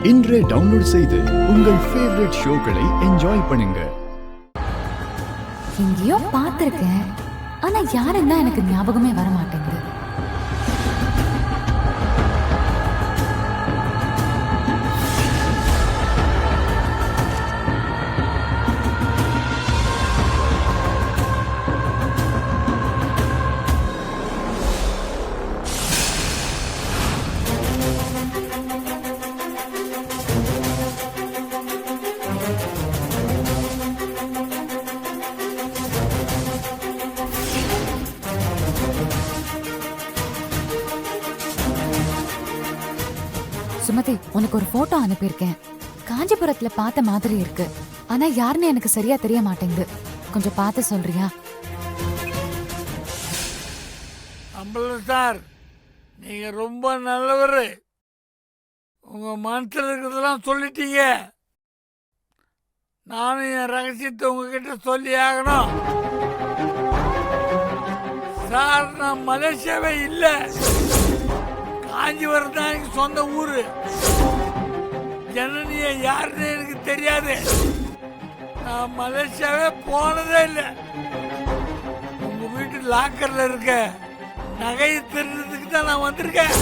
இன்றே டவுன்லோட் செய்து உங்கள் ஃபேவரட் ஷோக்களை என்ஜாய் பண்ணுங்க. எங்கேயோ பார்த்திருக்கேன், ஆனா யாருன்னா எனக்கு ஞாபகமே வர மாட்டேங்குது. சுமதி, உனக்கு ஒரு போட்டோ அனுப்பியிருக்கேன். காஞ்சிபுரத்துல பார்த்த மாதிரி இருக்கு, ஆனா யாருன்னு எனக்கு சரியா தெரிய மாட்டேங்குது. கொஞ்சம் பார்த்து சொல்றியா? அம்பலம் சார், நீங்க ரொம்ப நல்லவர். உங்க மனசில் இருக்கிறதெல்லாம் சொல்லிட்டீங்க. நானும் என் ரகசியத்தை உங்ககிட்ட சொல்லி ஆகணும் சார். நான் மலேசியாவே இல்லை, காஞ்சிபுரம் தான் எனக்கு சொந்த ஊரு. ஜனனிய யாருன்னு எனக்கு தெரியாது. நான் மலேசியாவே போனதே இல்லை. உங்க வீட்டு லாக்கர்ல இருக்க நகையை திருடுறதுக்கு தான் நான் வந்திருக்கேன்.